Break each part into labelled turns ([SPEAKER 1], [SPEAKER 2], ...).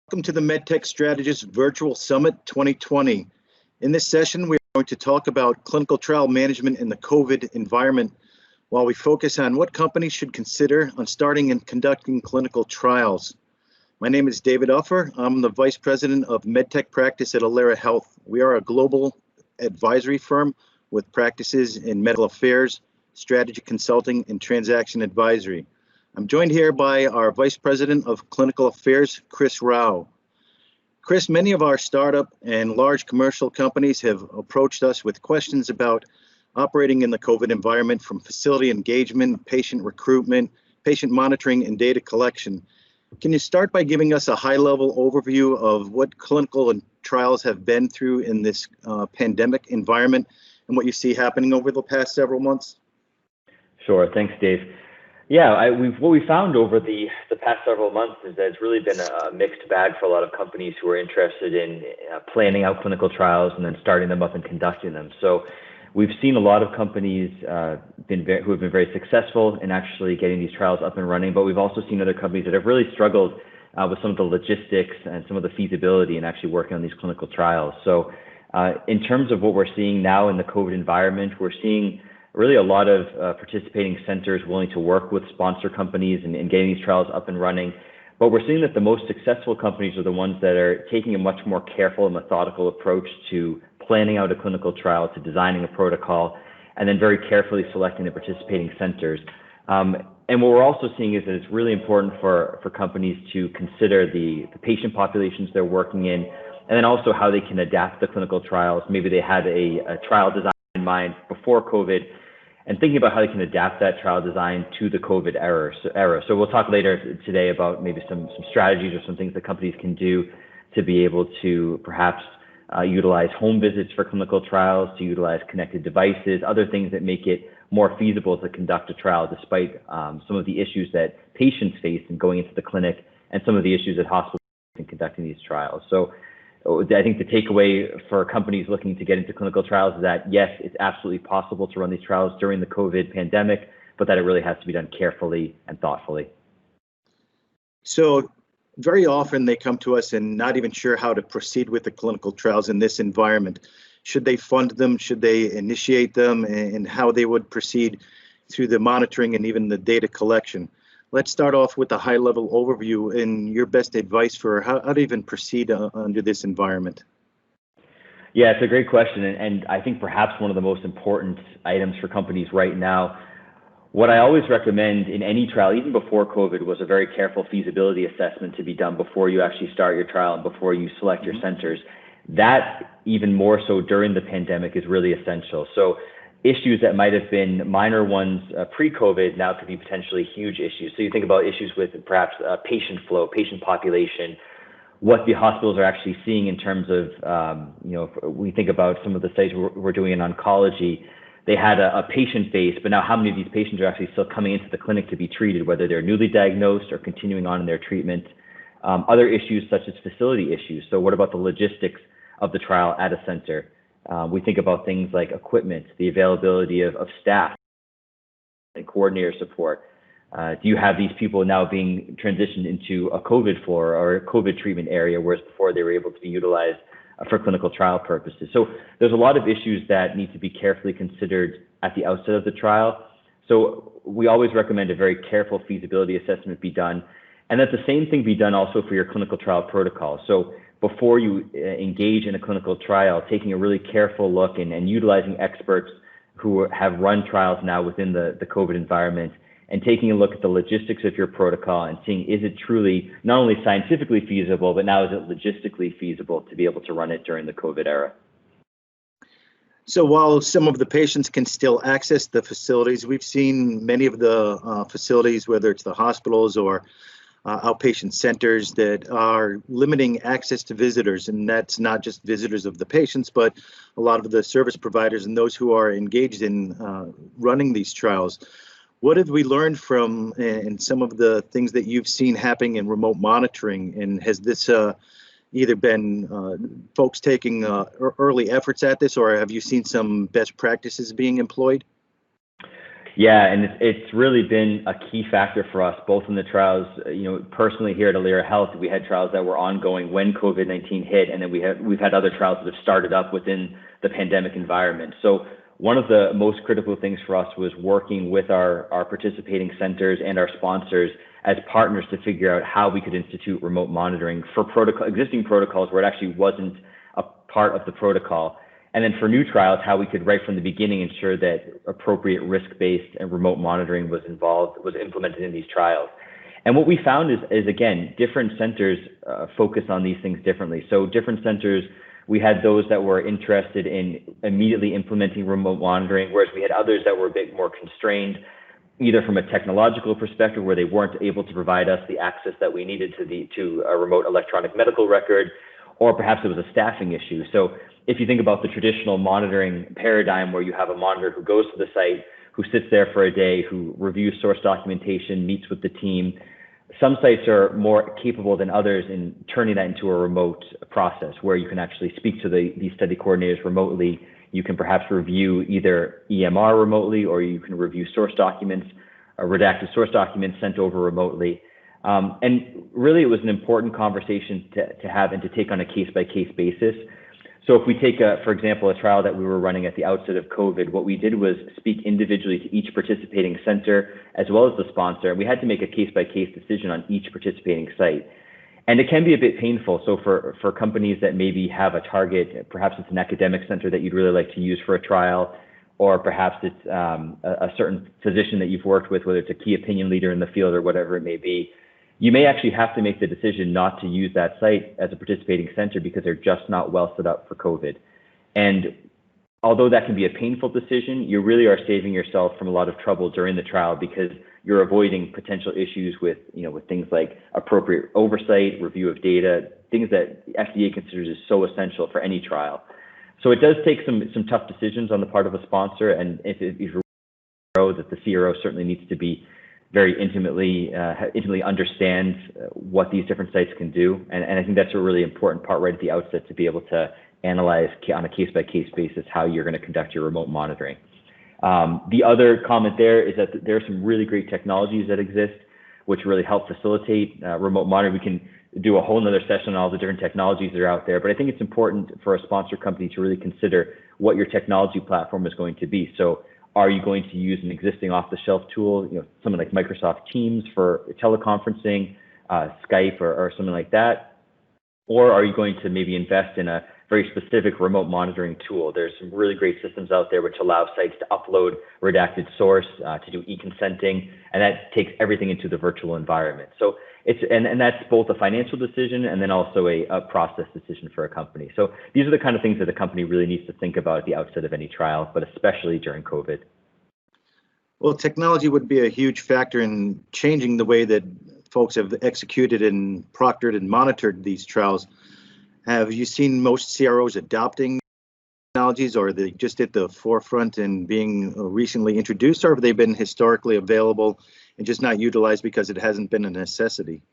[SPEAKER 1] Welcome to the MedTech Strategist Virtual Summit 2020. In this session, we are going to talk about clinical trial management in the COVID environment while we focus on what companies should consider on starting and conducting clinical trials. My name is David Uffer. I'm the Vice President of MedTech Practice at Alera Health. We are a global advisory firm with practices in medical affairs, strategy consulting, and transaction advisory. I'm joined here by our Vice President of Clinical Affairs, Chris Rao. Chris, many of our startup and large commercial companies have approached us with questions about operating in the COVID environment, from facility engagement, patient recruitment, patient monitoring, and data collection. Can you start by giving us a high-level overview of what clinical trials have been through in this pandemic environment and what you see happening over the past several months?
[SPEAKER 2] Sure, thanks, Dave. Yeah, what we found over the past several months is that it's really been a mixed bag for a lot of companies who are interested in planning out clinical trials and then starting them up and conducting them. So we've seen a lot of companies who have been very successful in actually getting these trials up and running, but we've also seen other companies that have really struggled with some of the logistics and some of the feasibility in actually working on these clinical trials. So in terms of what we're seeing now in the COVID environment, we're seeing really a lot of participating centers willing to work with sponsor companies and getting these trials up and running. But we're seeing that the most successful companies are the ones that are taking a much more careful and methodical approach to planning out a clinical trial, to designing a protocol, and then very carefully selecting the participating centers. And what we're also seeing is that it's really important for companies to consider the patient populations they're working in, and then also how they can adapt the clinical trials. Maybe they had a trial design in mind before COVID, and thinking about how they can adapt that trial design to the COVID era. So we'll talk later today about maybe some strategies or some things that companies can do to be able to perhaps utilize home visits for clinical trials, to utilize connected devices, other things that make it more feasible to conduct a trial despite some of the issues that patients face in going into the clinic and some of the issues that hospitals face in conducting these trials. So I think the takeaway for companies looking to get into clinical trials is that, yes, it's absolutely possible to run these trials during the COVID pandemic, but that it really has to be done carefully and thoughtfully.
[SPEAKER 1] So very often they come to us and not even sure how to proceed with the clinical trials in this environment. Should they fund them? Should they initiate them? And how they would proceed through the monitoring and even the data collection? Let's start off with a high-level overview and your best advice for how to even proceed under this environment.
[SPEAKER 2] Yeah, it's a great question. And I think perhaps one of the most important items for companies right now, what I always recommend in any trial, even before COVID, was a very careful feasibility assessment to be done before you actually start your trial and before you select your centers. That, even more so during the pandemic, is really essential. So issues that might have been minor ones pre-COVID now could be potentially huge issues. So you think about issues with perhaps patient flow, patient population, what the hospitals are actually seeing in terms of, we think about some of the studies we're doing in oncology. They had a patient base, but now how many of these patients are actually still coming into the clinic to be treated, whether they're newly diagnosed or continuing on in their treatment. Other issues such as facility issues. So what about the logistics of the trial at a center? We think about things like equipment, the availability of staff and coordinator support. Do you have these people now being transitioned into a COVID floor or a COVID treatment area, whereas before they were able to be utilized for clinical trial purposes? So there's a lot of issues that need to be carefully considered at the outset of the trial. So we always recommend a very careful feasibility assessment be done, and that the same thing be done also for your clinical trial protocol. So before you engage in a clinical trial, taking a really careful look and utilizing experts who have run trials now within the COVID environment, and taking a look at the logistics of your protocol and seeing, is it truly not only scientifically feasible, but now is it logistically feasible to be able to run it during the COVID era?
[SPEAKER 1] So while some of the patients can still access the facilities, we've seen many of the facilities, whether it's the hospitals or outpatient centers, that are limiting access to visitors, and that's not just visitors of the patients, but a lot of the service providers and those who are engaged in running these trials. What have we learned from and some of the things that you've seen happening in remote monitoring, and has this either been folks taking early efforts at this, or have you seen some best practices being employed?
[SPEAKER 2] Yeah, and it's really been a key factor for us, both in the trials. Personally here at Alira Health, we had trials that were ongoing when COVID-19 hit, and then we've had other trials that have started up within the pandemic environment. So one of the most critical things for us was working with our participating centers and our sponsors as partners to figure out how we could institute remote monitoring for existing protocols where it actually wasn't a part of the protocol. And then for new trials, how we could right from the beginning ensure that appropriate risk-based and remote monitoring was implemented in these trials. And what we found is again, different centers focus on these things differently. So different centers, we had those that were interested in immediately implementing remote monitoring, whereas we had others that were a bit more constrained, either from a technological perspective where they weren't able to provide us the access that we needed to a remote electronic medical record, or perhaps it was a staffing issue. So if you think about the traditional monitoring paradigm where you have a monitor who goes to the site, who sits there for a day, who reviews source documentation, meets with the team, some sites are more capable than others in turning that into a remote process where you can actually speak to these study coordinators remotely. You can perhaps review either EMR remotely, or you can review source documents, redacted source documents sent over remotely. And really, it was an important conversation to have and to take on a case-by-case basis. So if we take, for example, a trial that we were running at the outset of COVID, what we did was speak individually to each participating center as well as the sponsor. And we had to make a case-by-case decision on each participating site. And it can be a bit painful. So for companies that maybe have a target, perhaps it's an academic center that you'd really like to use for a trial, or perhaps it's a certain physician that you've worked with, whether it's a key opinion leader in the field or whatever it may be, you may actually have to make the decision not to use that site as a participating center because they're just not well set up for COVID. And although that can be a painful decision, you really are saving yourself from a lot of trouble during the trial because you're avoiding potential issues with things like appropriate oversight, review of data, things that FDA considers is so essential for any trial. So it does take some tough decisions on the part of a sponsor, and if you know that the CRO certainly needs to be very intimately understands what these different sites can do. And I think that's a really important part right at the outset, to be able to analyze on a case-by-case basis how you're going to conduct your remote monitoring. The other comment there is that there are some really great technologies that exist which really help facilitate remote monitoring. We can do a whole nother session on all the different technologies that are out there, but I think it's important for a sponsor company to really consider what your technology platform is going to be. So are you going to use an existing off-the-shelf tool, something like Microsoft Teams for teleconferencing, Skype or something like that? Or are you going to maybe invest in a very specific remote monitoring tool? There's some really great systems out there which allow sites to upload redacted source, to do e-consenting, and that takes everything into the virtual environment. So and that's both a financial decision and then also a process decision for a company. So these are the kind of things that a company really needs to think about at the outset of any trial, but especially during COVID.
[SPEAKER 1] Well, technology would be a huge factor in changing the way that folks have executed and proctored and monitored these trials. Have you seen most CROs adopting technologies, or are they just at the forefront and being recently introduced, or have they been historically available and just not utilized because it hasn't been a necessity?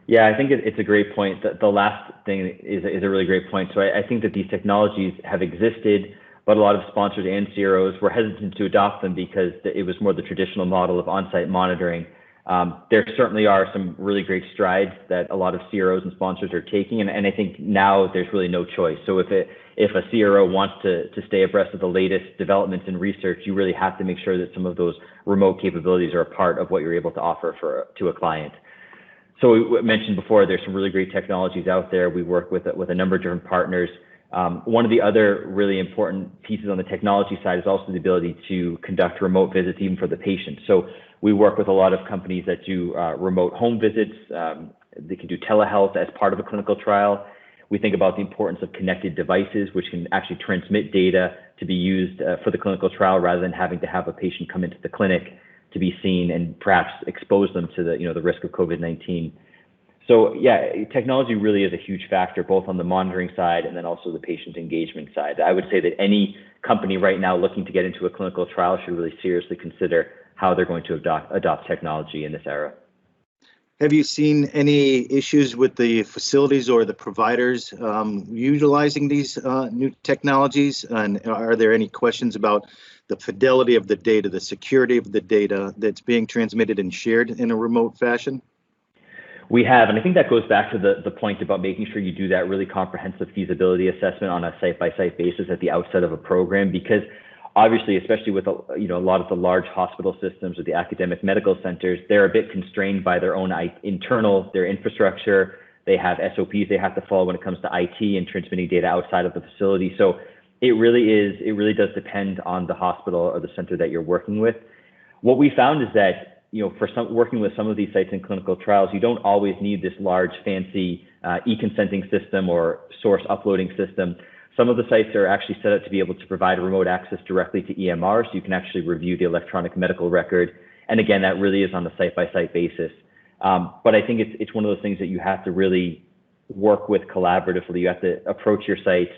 [SPEAKER 2] Yeah, I think it's a great point. The last thing is a really great point. So I think that these technologies have existed, but a lot of sponsors and CROs were hesitant to adopt them because it was more the traditional model of on-site monitoring. There certainly are some really great strides that a lot of CROs and sponsors are taking, and I think now there's really no choice. So if a CRO wants to stay abreast of the latest developments in research, you really have to make sure that some of those remote capabilities are a part of what you're able to offer to a client. So we mentioned before, there's some really great technologies out there. We work with a number of different partners. One of the other really important pieces on the technology side is also the ability to conduct remote visits even for the patient. So we work with a lot of companies that do remote home visits. They can do telehealth as part of a clinical trial. We think about the importance of connected devices, which can actually transmit data to be used for the clinical trial rather than having to have a patient come into the clinic to be seen and perhaps expose them to the risk of COVID-19. So yeah, technology really is a huge factor, both on the monitoring side and then also the patient engagement side. I would say that any company right now looking to get into a clinical trial should really seriously consider how they're going to adopt technology in this era.
[SPEAKER 1] Have you seen any issues with the facilities or the providers utilizing these new technologies? And are there any questions about the fidelity of the data, the security of the data that's being transmitted and shared in a remote fashion?
[SPEAKER 2] We have, and I think that goes back to the point about making sure you do that really comprehensive feasibility assessment on a site-by-site basis at the outset of a program, because obviously, especially with a lot of the large hospital systems or the academic medical centers, they're a bit constrained by their own their infrastructure. They have SOPs they have to follow when it comes to IT and transmitting data outside of the facility. So it really does depend on the hospital or the center that you're working with. What we found is that, working with some of these sites in clinical trials, you don't always need this large, fancy e-consenting system or source uploading system. Some of the sites are actually set up to be able to provide remote access directly to EMR, so you can actually review the electronic medical record. And again, that really is on the site-by-site basis. But I think it's one of those things that you have to really work with collaboratively. You have to approach your sites,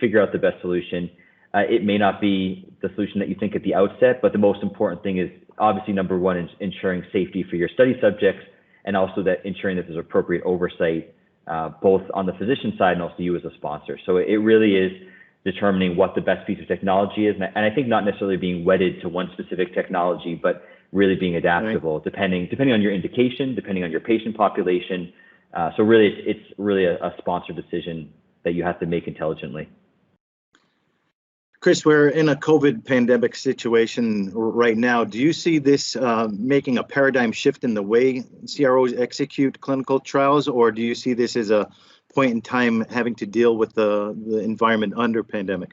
[SPEAKER 2] figure out the best solution. It may not be the solution that you think at the outset, but the most important thing is obviously number one is ensuring safety for your study subjects, and also that ensuring that there's appropriate oversight both on the physician side and also you as a sponsor. So it really is determining what the best piece of technology is. And I think not necessarily being wedded to one specific technology, but really being adaptable, depending on your indication, depending on your patient population. So really, it's really a sponsor decision that you have to make intelligently.
[SPEAKER 1] Chris, we're in a COVID pandemic situation right now. Do you see this making a paradigm shift in the way CROs execute clinical trials, or do you see this as a point in time having to deal with the environment under pandemic?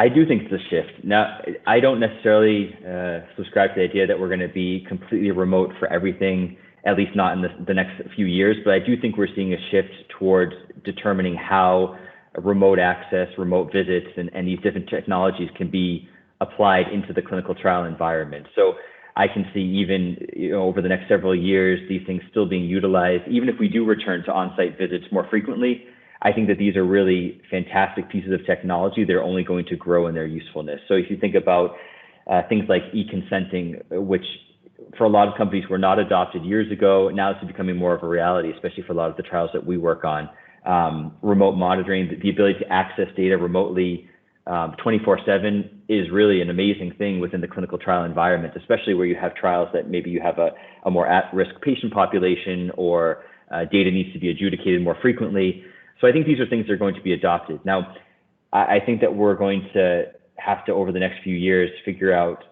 [SPEAKER 2] I do think it's a shift. Now, I don't necessarily subscribe to the idea that we're going to be completely remote for everything, at least not in the next few years, but I do think we're seeing a shift towards determining how remote access, remote visits, and these different technologies can be applied into the clinical trial environment. So I can see even over the next several years, these things still being utilized. Even if we do return to on-site visits more frequently, I think that these are really fantastic pieces of technology. They're only going to grow in their usefulness. So if you think about things like e-consenting, which for a lot of companies were not adopted years ago, now it's becoming more of a reality, especially for a lot of the trials that we work on. Remote monitoring, the ability to access data remotely 24/7 is really an amazing thing within the clinical trial environment, especially where you have trials that maybe you have a more at-risk patient population, or data needs to be adjudicated more frequently. So I think these are things that are going to be adopted. Now, I think that we're going to have to, over the next few years, figure out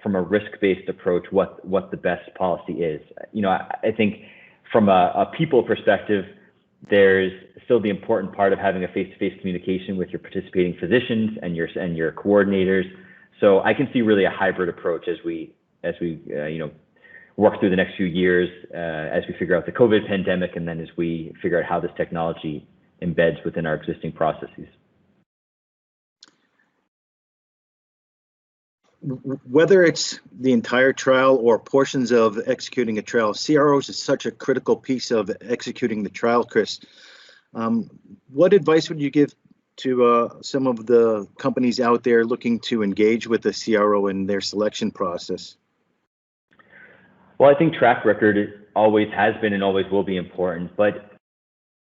[SPEAKER 2] from a risk-based approach what the best policy is. I think from a people perspective, there's still the important part of having a face-to-face communication with your participating physicians and your coordinators. So I can see really a hybrid approach as we work through the next few years, as we figure out the COVID pandemic, and then as we figure out how this technology embeds within our existing processes.
[SPEAKER 1] Whether it's the entire trial or portions of executing a trial, CROs is such a critical piece of executing the trial, Chris. What advice would you give to some of the companies out there looking to engage with the CRO in their selection process?
[SPEAKER 2] Well, I think track record always has been and always will be important, but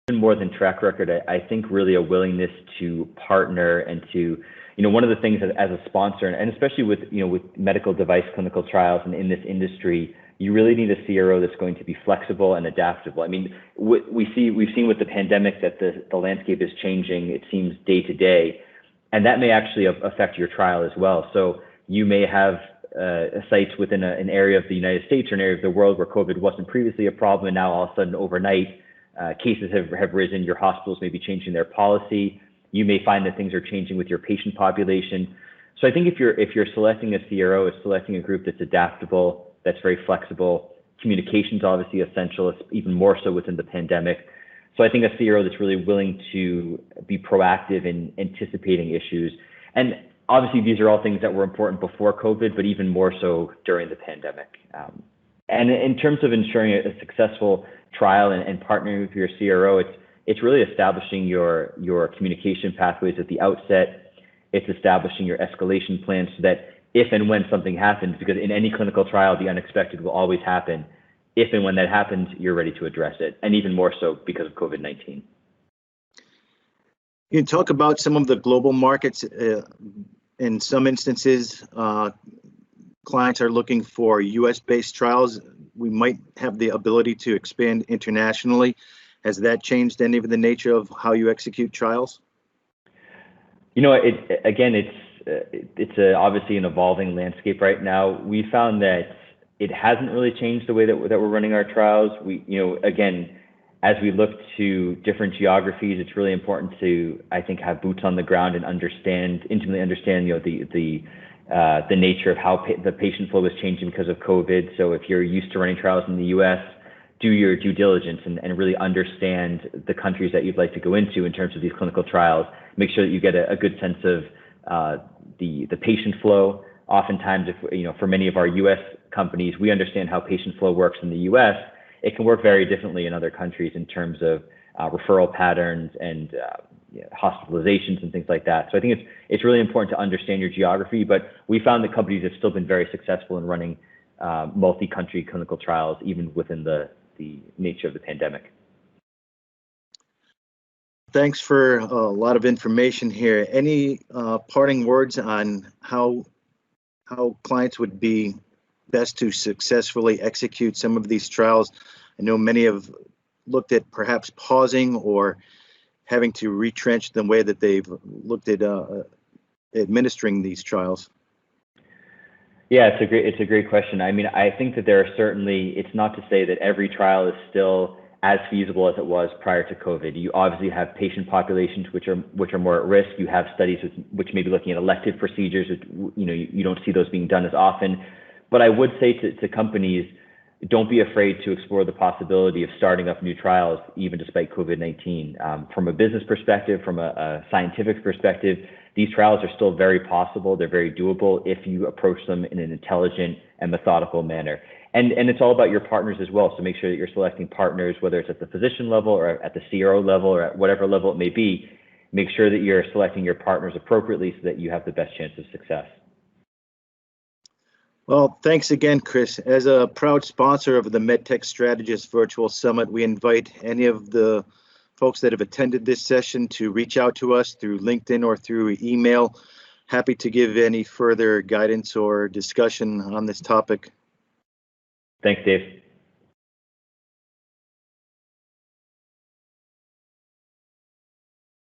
[SPEAKER 2] even more than track record, I think really a willingness to partner and to, one of the things as a sponsor, and especially with medical device clinical trials and in this industry, you really need a CRO that's going to be flexible and adaptable. I mean, we've seen with the pandemic that the landscape is changing, it seems, day to day, and that may actually affect your trial as well. So you may have sites within an area of the United States or an area of the world where COVID wasn't previously a problem, and now all of a sudden overnight, cases have risen. Your hospitals may be changing their policy. You may find that things are changing with your patient population. So I think if you're selecting a CRO, it's selecting a group that's adaptable, that's very flexible. Communication is obviously essential, it's even more so within the pandemic. So I think a CRO that's really willing to be proactive in anticipating issues. And obviously these are all things that were important before COVID, but even more so during the pandemic. And in terms of ensuring a successful trial and partnering with your CRO, it's really establishing your communication pathways at the outset. It's establishing your escalation plans so that if and when something happens, because in any clinical trial, the unexpected will always happen. if and when that happens, you're ready to address it, and even more so because of COVID-19.
[SPEAKER 1] You can talk about some of the global markets. In some instances, clients are looking for US-based trials. We might have the ability to expand internationally. Has that changed any of the nature of how you execute trials?
[SPEAKER 2] You know, it's obviously an evolving landscape right now. We found that it hasn't really changed the way that we're running our trials. Again, as we look to different geographies, it's really important to, I think, have boots on the ground and intimately understand, the nature of how the patient flow is changing because of COVID. So if you're used to running trials in the U.S., do your due diligence and really understand the countries that you'd like to go into in terms of these clinical trials. Make sure that you get a good sense of the patient flow. Oftentimes, for many of our U.S. companies, we understand how patient flow works in the U.S. It can work very differently in other countries in terms of referral patterns and hospitalizations and things like that. So I think it's really important to understand your geography, but we found that companies have still been very successful in running multi-country clinical trials, even within the nature of the pandemic.
[SPEAKER 1] Thanks for a lot of information here. Any parting words on how clients would be best to successfully execute some of these trials? I know many have looked at perhaps pausing or having to retrench the way that they've looked at administering these trials.
[SPEAKER 2] Yeah, it's a great question. I mean, I think that there are certainly, it's not to say that every trial is still as feasible as it was prior to COVID. You obviously have patient populations which are more at risk. You have studies which may be looking at elective procedures. You don't see those being done as often. But I would say to companies, don't be afraid to explore the possibility of starting up new trials, even despite COVID-19. From a business perspective, from a scientific perspective, these trials are still very possible. They're very doable if you approach them in an intelligent and methodical manner. And it's all about your partners as well. So make sure that you're selecting partners, whether it's at the physician level or at the CRO level or at whatever level it may be. Make sure that you're selecting your partners appropriately so that you have the best chance of success.
[SPEAKER 1] Well, thanks again, Chris. As a proud sponsor of the MedTech Strategist Virtual Summit, we invite any of the folks that have attended this session to reach out to us through LinkedIn or through email. Happy to give any further guidance or discussion on this topic.
[SPEAKER 2] Thanks, Dave.